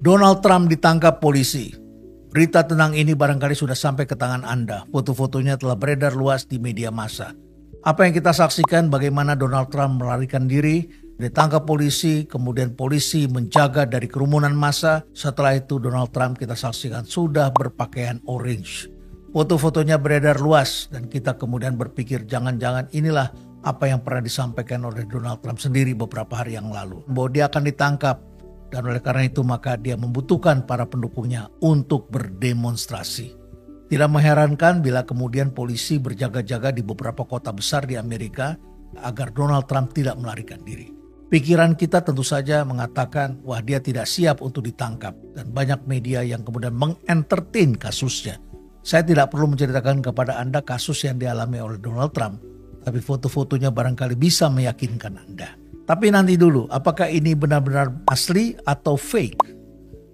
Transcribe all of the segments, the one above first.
Donald Trump ditangkap polisi. Berita tentang ini barangkali sudah sampai ke tangan Anda. Foto-fotonya telah beredar luas di media massa. Apa yang kita saksikan bagaimana Donald Trump melarikan diri, ditangkap polisi, kemudian polisi menjaga dari kerumunan massa. Setelah itu Donald Trump kita saksikan sudah berpakaian orange. Foto-fotonya beredar luas dan kita kemudian berpikir jangan-jangan inilah apa yang pernah disampaikan oleh Donald Trump sendiri beberapa hari yang lalu. Bahwa dia akan ditangkap. Dan oleh karena itu maka dia membutuhkan para pendukungnya untuk berdemonstrasi. Tidak mengherankan bila kemudian polisi berjaga-jaga di beberapa kota besar di Amerika agar Donald Trump tidak melarikan diri. Pikiran kita tentu saja mengatakan wah dia tidak siap untuk ditangkap. Dan banyak media yang kemudian mengentertain kasusnya. Saya tidak perlu menceritakan kepada Anda kasus yang dialami oleh Donald Trump. Tapi foto-fotonya barangkali bisa meyakinkan Anda. Tapi nanti dulu, apakah ini benar-benar asli atau fake?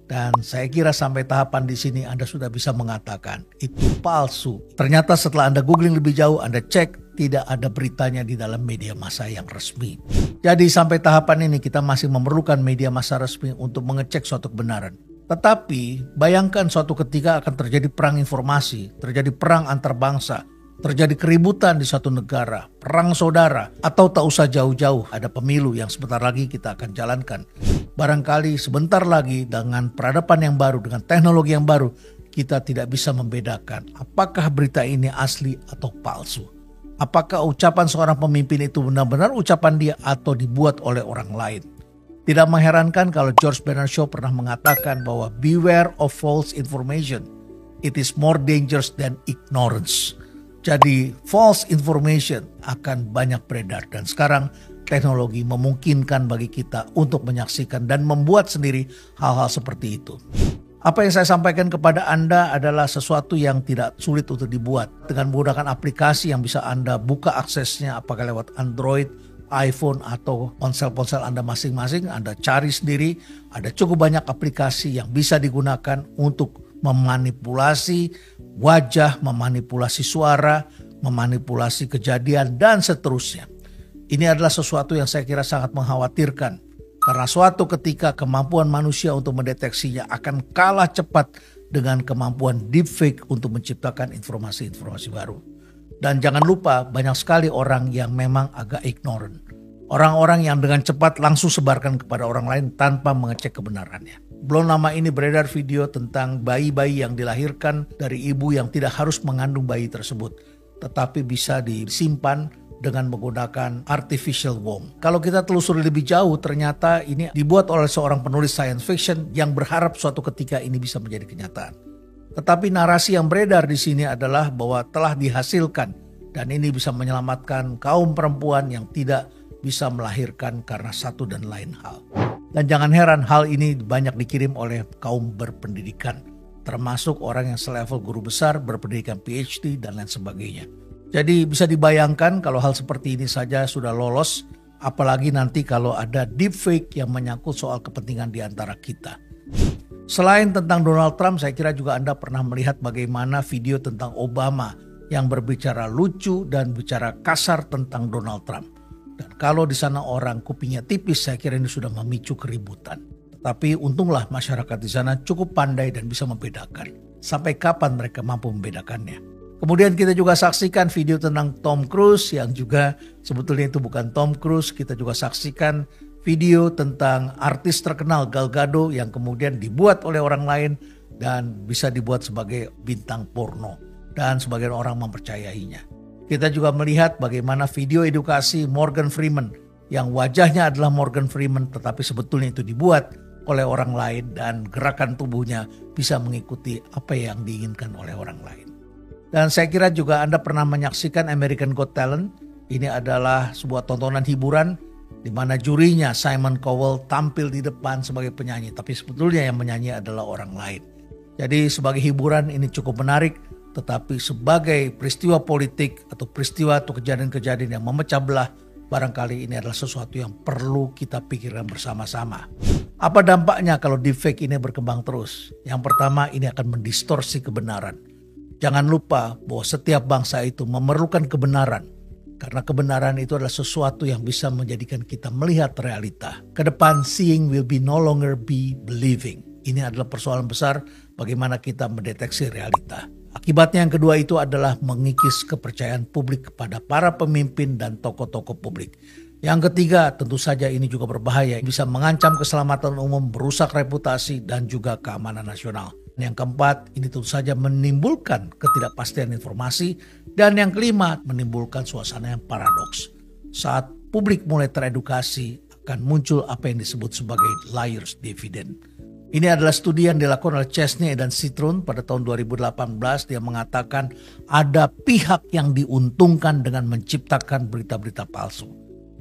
Dan saya kira sampai tahapan di sini Anda sudah bisa mengatakan itu palsu. Ternyata setelah Anda googling lebih jauh, Anda cek tidak ada beritanya di dalam media massa yang resmi. Jadi sampai tahapan ini kita masih memerlukan media massa resmi untuk mengecek suatu kebenaran. Tetapi bayangkan suatu ketika akan terjadi perang informasi, terjadi perang antar bangsa. Terjadi keributan di satu negara, perang saudara, atau tak usah jauh-jauh ada pemilu yang sebentar lagi kita akan jalankan. Barangkali sebentar lagi dengan peradaban yang baru, dengan teknologi yang baru, kita tidak bisa membedakan apakah berita ini asli atau palsu. Apakah ucapan seorang pemimpin itu benar-benar ucapan dia atau dibuat oleh orang lain. Tidak mengherankan kalau George Bernard Shaw pernah mengatakan bahwa beware of false information. It is more dangerous than ignorance. Jadi false information akan banyak beredar dan sekarang teknologi memungkinkan bagi kita untuk menyaksikan dan membuat sendiri hal-hal seperti itu. Apa yang saya sampaikan kepada Anda adalah sesuatu yang tidak sulit untuk dibuat dengan menggunakan aplikasi yang bisa Anda buka aksesnya apakah lewat Android, iPhone atau ponsel-ponsel Anda masing-masing. Anda cari sendiri, ada cukup banyak aplikasi yang bisa digunakan untuk memanipulasi wajah, memanipulasi suara, memanipulasi kejadian, dan seterusnya. Ini adalah sesuatu yang saya kira sangat mengkhawatirkan. Karena suatu ketika kemampuan manusia untuk mendeteksinya akan kalah cepat dengan kemampuan deepfake untuk menciptakan informasi-informasi baru. Dan jangan lupa banyak sekali orang yang memang agak ignorant. Orang-orang yang dengan cepat langsung sebarkan kepada orang lain tanpa mengecek kebenarannya. Belum lama ini beredar video tentang bayi-bayi yang dilahirkan dari ibu yang tidak harus mengandung bayi tersebut. Tetapi bisa disimpan dengan menggunakan artificial womb. Kalau kita telusuri lebih jauh ternyata ini dibuat oleh seorang penulis science fiction yang berharap suatu ketika ini bisa menjadi kenyataan. Tetapi narasi yang beredar di sini adalah bahwa telah dihasilkan dan ini bisa menyelamatkan kaum perempuan yang tidak bisa melahirkan karena satu dan lain hal. Dan jangan heran hal ini banyak dikirim oleh kaum berpendidikan, termasuk orang yang selevel guru besar, berpendidikan PhD dan lain sebagainya. Jadi bisa dibayangkan kalau hal seperti ini saja sudah lolos, apalagi nanti kalau ada deepfake yang menyangkut soal kepentingan di antara kita. Selain tentang Donald Trump, saya kira juga Anda pernah melihat bagaimana video tentang Obama yang berbicara lucu dan bicara kasar tentang Donald Trump. Dan kalau di sana orang kupingnya tipis, saya kira ini sudah memicu keributan. Tetapi untunglah masyarakat di sana cukup pandai dan bisa membedakan. Sampai kapan mereka mampu membedakannya. Kemudian kita juga saksikan video tentang Tom Cruise yang juga sebetulnya itu bukan Tom Cruise. Kita juga saksikan video tentang artis terkenal Gal Gadot yang kemudian dibuat oleh orang lain dan bisa dibuat sebagai bintang porno. Dan sebagian orang mempercayainya. Kita juga melihat bagaimana video edukasi Morgan Freeman yang wajahnya adalah Morgan Freeman tetapi sebetulnya itu dibuat oleh orang lain dan gerakan tubuhnya bisa mengikuti apa yang diinginkan oleh orang lain. Dan saya kira juga Anda pernah menyaksikan American Got Talent. Ini adalah sebuah tontonan hiburan di mana jurinya Simon Cowell tampil di depan sebagai penyanyi tapi sebetulnya yang menyanyi adalah orang lain. Jadi sebagai hiburan ini cukup menarik. Tetapi sebagai peristiwa politik atau peristiwa atau kejadian-kejadian yang memecah belah, barangkali ini adalah sesuatu yang perlu kita pikirkan bersama-sama. Apa dampaknya kalau deepfake ini berkembang terus? Yang pertama, ini akan mendistorsi kebenaran. Jangan lupa bahwa setiap bangsa itu memerlukan kebenaran. Karena kebenaran itu adalah sesuatu yang bisa menjadikan kita melihat realita. Kedepan, seeing will be no longer be believing. ini adalah persoalan besar bagaimana kita mendeteksi realita. Akibatnya yang kedua itu adalah mengikis kepercayaan publik kepada para pemimpin dan tokoh-tokoh publik. Yang ketiga, tentu saja ini juga berbahaya, bisa mengancam keselamatan umum, merusak reputasi dan juga keamanan nasional. Yang keempat, ini tentu saja menimbulkan ketidakpastian informasi. Dan yang kelima, menimbulkan suasana yang paradoks. Saat publik mulai teredukasi, akan muncul apa yang disebut sebagai liar's dividend. Ini adalah studi yang dilakukan oleh Chesney dan Citron pada tahun 2018. Dia mengatakan ada pihak yang diuntungkan dengan menciptakan berita-berita palsu.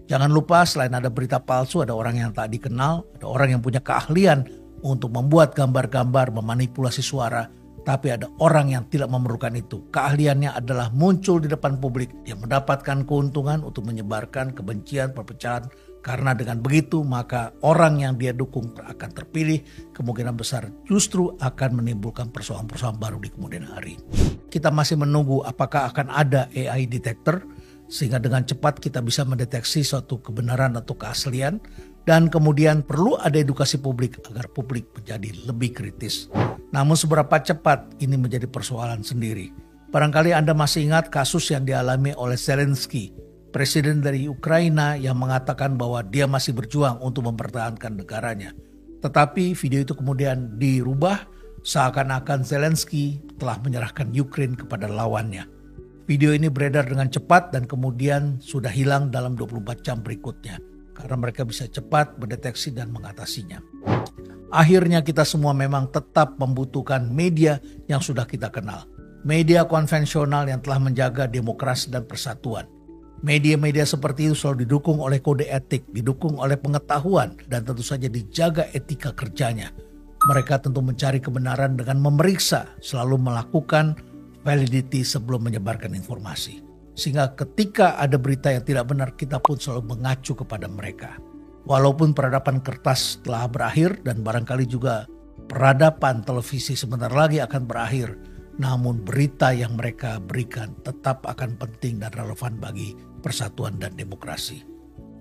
Jangan lupa selain ada berita palsu, ada orang yang tak dikenal, ada orang yang punya keahlian untuk membuat gambar-gambar, memanipulasi suara, tapi ada orang yang tidak memerlukan itu. Keahliannya adalah muncul di depan publik, yang mendapatkan keuntungan untuk menyebarkan kebencian, perpecahan. Karena dengan begitu maka orang yang dia dukung akan terpilih, kemungkinan besar justru akan menimbulkan persoalan-persoalan baru di kemudian hari. Kita masih menunggu apakah akan ada AI detector, sehingga dengan cepat kita bisa mendeteksi suatu kebenaran atau keaslian. Dan kemudian perlu ada edukasi publik agar publik menjadi lebih kritis. Namun seberapa cepat ini menjadi persoalan sendiri. Barangkali Anda masih ingat kasus yang dialami oleh Zelensky, presiden dari Ukraina, yang mengatakan bahwa dia masih berjuang untuk mempertahankan negaranya. Tetapi video itu kemudian dirubah seakan-akan Zelensky telah menyerahkan Ukraine kepada lawannya. Video ini beredar dengan cepat dan kemudian sudah hilang dalam 24 jam berikutnya. Karena mereka bisa cepat mendeteksi dan mengatasinya. Akhirnya kita semua memang tetap membutuhkan media yang sudah kita kenal. Media konvensional yang telah menjaga demokrasi dan persatuan. Media-media seperti itu selalu didukung oleh kode etik, didukung oleh pengetahuan, dan tentu saja dijaga etika kerjanya. Mereka tentu mencari kebenaran dengan memeriksa, selalu melakukan validity sebelum menyebarkan informasi. Sehingga ketika ada berita yang tidak benar, kita pun selalu mengacu kepada mereka. Walaupun peradaban kertas telah berakhir dan barangkali juga peradaban televisi sebentar lagi akan berakhir, namun berita yang mereka berikan tetap akan penting dan relevan bagi persatuan dan demokrasi.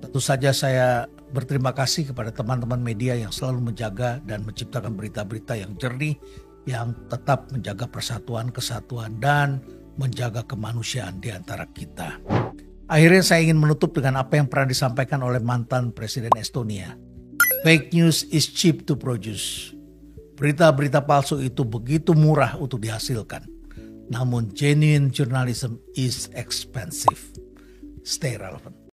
Tentu saja saya berterima kasih kepada teman-teman media yang selalu menjaga dan menciptakan berita-berita yang jernih, yang tetap menjaga persatuan, kesatuan, dan menjaga kemanusiaan di antara kita. Akhirnya saya ingin menutup dengan apa yang pernah disampaikan oleh mantan Presiden Estonia. Fake news is cheap to produce. Berita-berita palsu itu begitu murah untuk dihasilkan. Namun genuine journalism is expensive. Stay relevant.